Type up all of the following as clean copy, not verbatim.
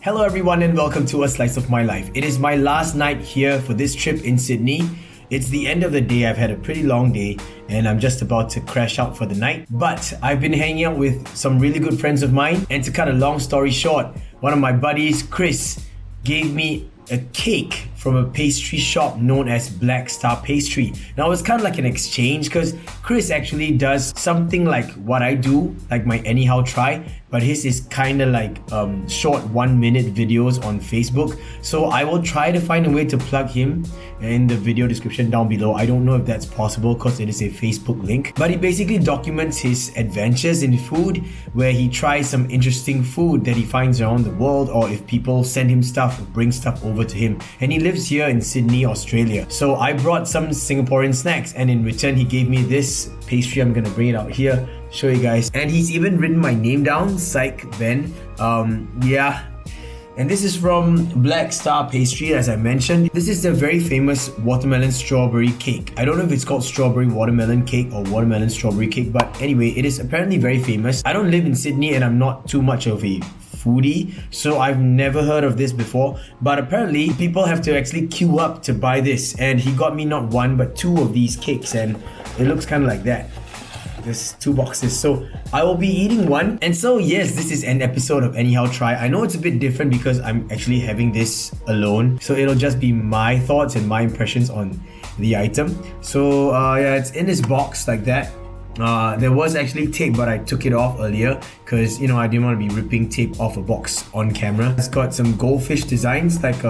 Hello everyone and welcome to A Slice of My Life. It is my last night here for this trip in Sydney. It's the end of the day. I've had a pretty long day and I'm just about to crash out for the night. But I've been hanging out with some really good friends of mine, and to cut a long story short, one of my buddies, Kris, gave me a cake from a pastry shop known as Blackstar Pastry. Now it's kind of like an exchange because Kris actually does something like what I do, like my anyhow try, but his is kind of like short 1-minute videos on Facebook. So I will try to find a way to plug him in the video description down below. I don't know if that's possible because it is a Facebook link, but he basically documents his adventures in food, where he tries some interesting food that he finds around the world, or if people send him stuff or bring stuff over to him. And he lives here in Sydney, Australia. So I brought some Singaporean snacks, and in return he gave me this pastry. I'm gonna bring it out here, show you guys. And he's even written my name down, PSYK Ben. Yeah. And this is from Blackstar Pastry, as I mentioned. This is the very famous watermelon strawberry cake. I don't know if it's called strawberry watermelon cake or watermelon strawberry cake, but anyway, it is apparently very famous. I don't live in Sydney and I'm not too much of a foodie, so I've never heard of this before, but apparently people have to actually queue up to buy this, and he got me not one but two of these cakes, and it looks kind of like that. There's 2 boxes, so I will be eating one. And so yes, this is an episode of Anyhow Try. I know it's a bit different because I'm actually having this alone, so it'll just be my thoughts and my impressions on the item. So yeah, it's in this box like that. There was actually tape, but I took it off earlier because, you know, I didn't want to be ripping tape off a box on camera. It's got some goldfish designs, like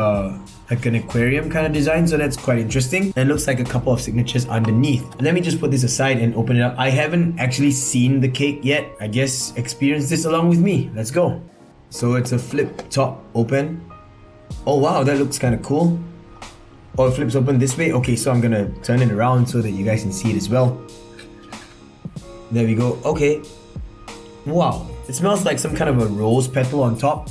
an aquarium kind of design, so that's quite interesting. And it looks like a couple of signatures underneath. Let me just put this aside and open it up. I haven't actually seen the cake yet. I guess experience this along with me. Let's go. So it's a flip top open. Oh wow, that looks kind of cool. Oh, it flips open this way. Okay, so I'm gonna turn it around so that you guys can see it as well. There we go. Okay. Wow. It smells like some kind of a rose petal on top.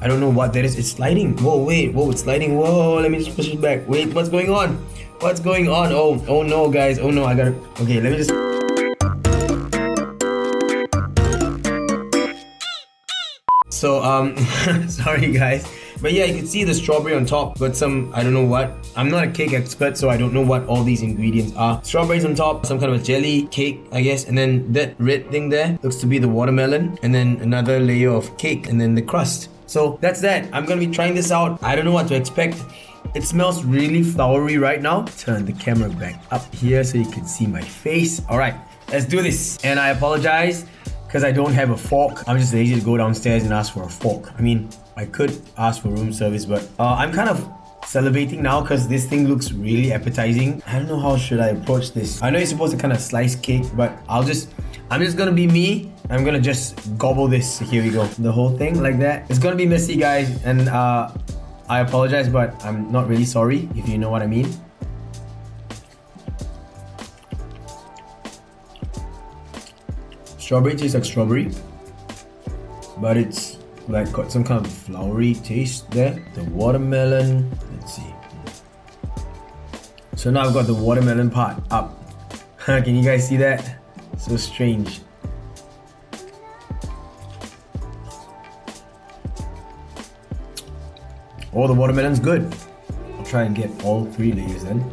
I don't know what that is. It's sliding. Whoa, wait. Whoa, it's sliding. Whoa, let me just push it back. Wait, what's going on? What's going on? Oh no, guys. Oh no, I gotta... Okay, let me just... So, sorry guys. But yeah, you can see the strawberry on top, but some, I don't know what. I'm not a cake expert, so I don't know what all these ingredients are. Strawberries on top, some kind of a jelly cake, I guess. And then that red thing there looks to be the watermelon. And then another layer of cake, and then the crust. So that's that. I'm gonna be trying this out. I don't know what to expect. It smells really flowery right now. Turn the camera back up here so you can see my face. All right, let's do this. And I apologize because I don't have a fork. I'm just lazy to go downstairs and ask for a fork. I mean, I could ask for room service, but I'm kind of salivating now because this thing looks really appetizing. I don't know how should I approach this. I know you're supposed to kind of slice cake, but I'm just gonna be me. I'm gonna just gobble this. Here we go. The whole thing like that. It's gonna be messy, guys, and I apologize, but I'm not really sorry, if you know what I mean. Strawberry tastes like strawberry, but it's like got some kind of flowery taste there. The watermelon, let's see. So now I've got the watermelon part up. Can you guys see that? So strange. Oh, the watermelon's good. I'll try and get all 3 layers then.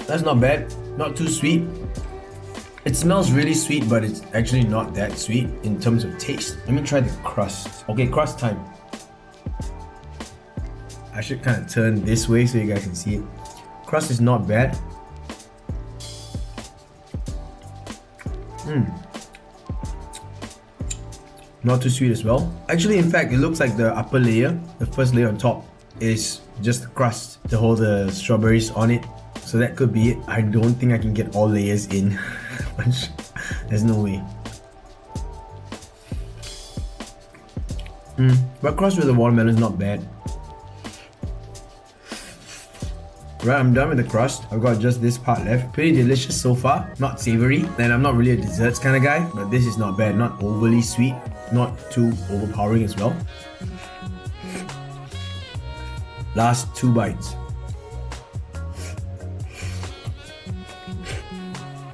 That's not bad, not too sweet. It smells really sweet, but it's actually not that sweet in terms of taste. Let me try the crust. Okay, crust time. I should kind of turn this way so you guys can see it. Crust is not bad. Not too sweet as well. Actually, in fact, it looks like the upper layer, the first layer on top, is just the crust to hold the strawberries on it. So that could be it. I don't think I can get all layers in. There's no way. But crust with the watermelon is not bad. Right, I'm done with the crust. I've got just this part left. Pretty delicious so far. Not savory. And I'm not really a desserts kind of guy, but this is not bad. Not overly sweet, not too overpowering as well. Last 2 bites.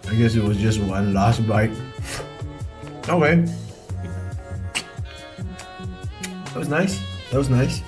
I guess it was just one last bite. Okay. That was nice. That was nice.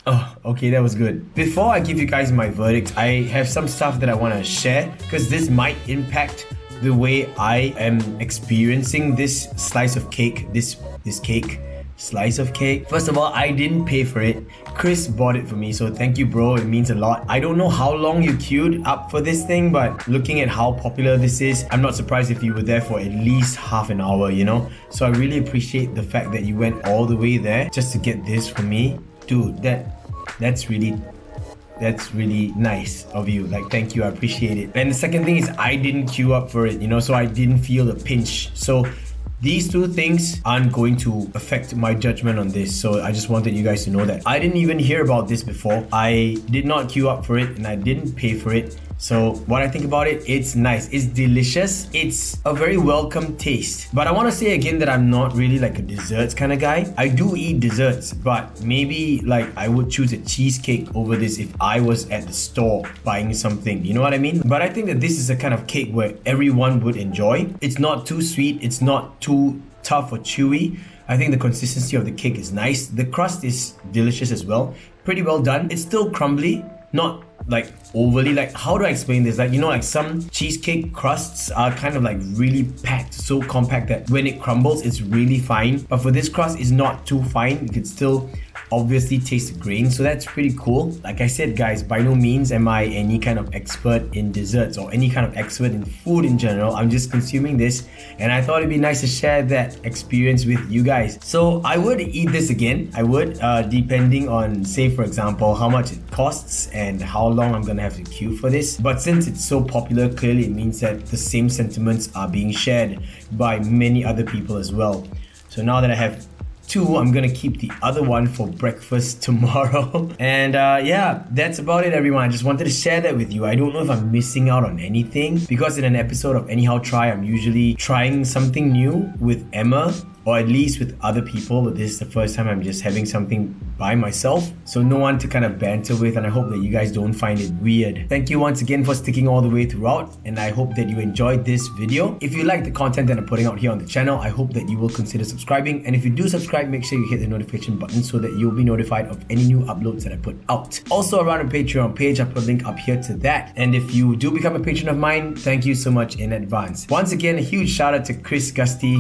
Oh, okay, that was good. Before I give you guys my verdict, I have some stuff that I want to share because this might impact the way I am experiencing this slice of cake, this cake. Slice of cake. First of all, I didn't pay for it. Kris bought it for me, so thank you, bro. It means a lot. I don't know how long you queued up for this thing, but looking at how popular this is, I'm not surprised if you were there for at least half an hour, you know? So I really appreciate the fact that you went all the way there just to get this for me. Dude, that's really nice of you. Like, thank you, I appreciate it. And the second thing is I didn't queue up for it, you know, so I didn't feel the pinch. So these two things aren't going to affect my judgment on this, so I just wanted you guys to know that. I didn't even hear about this before. I did not queue up for it and I didn't pay for it. So what I think about it, it's nice, it's delicious, it's a very welcome taste. But I want to say again that I'm not really like a desserts kind of guy. I do eat desserts, but maybe like I would choose a cheesecake over this if I was at the store buying something, you know what I mean? But I think that this is a kind of cake where everyone would enjoy. It's not too sweet, it's not too tough or chewy. I think the consistency of the cake is nice. The crust is delicious as well. Pretty well done. It's still crumbly, not like overly, like, how do I explain this? Like, you know, like some cheesecake crusts are kind of like really packed, so compact that when it crumbles, it's really fine. But for this crust, it's not too fine. You can still obviously taste the grain, so that's pretty cool. Like I said, guys, by no means am I any kind of expert in desserts or any kind of expert in food in general. I'm just consuming this and I thought it'd be nice to share that experience with you guys. So I would eat this again. I would, depending on, say for example, how much it costs and how long I'm gonna have to queue for this. But since it's so popular, clearly it means that the same sentiments are being shared by many other people as well. So now that I have two, I'm gonna keep the other one for breakfast tomorrow. And yeah, that's about it, everyone. I just wanted to share that with you. I don't know if I'm missing out on anything because in an episode of Anyhow Try, I'm usually trying something new with Emma, or at least with other people, but this is the first time I'm just having something by myself. So no one to kind of banter with, and I hope that you guys don't find it weird. Thank you once again for sticking all the way throughout, and I hope that you enjoyed this video. If you like the content that I'm putting out here on the channel, I hope that you will consider subscribing. And if you do subscribe, make sure you hit the notification button so that you'll be notified of any new uploads that I put out. Also, around a Patreon page, I put a link up here to that. And if you do become a patron of mine, thank you so much in advance. Once again, a huge shout out to Kris Gusty.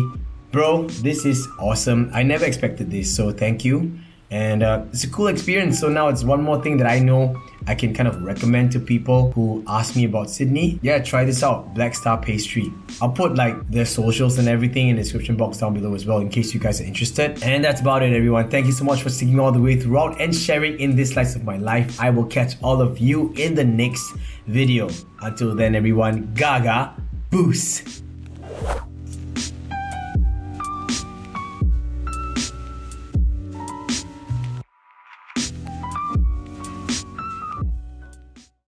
Bro, this is awesome. I never expected this, so thank you. And it's a cool experience. So now it's one more thing that I know I can kind of recommend to people who ask me about Sydney. Yeah, try this out, Blackstar Pastry. I'll put like their socials and everything in the description box down below as well in case you guys are interested. And that's about it, everyone. Thank you so much for sticking all the way throughout and sharing in this slice of my life. I will catch all of you in the next video. Until then, everyone, gaga boost.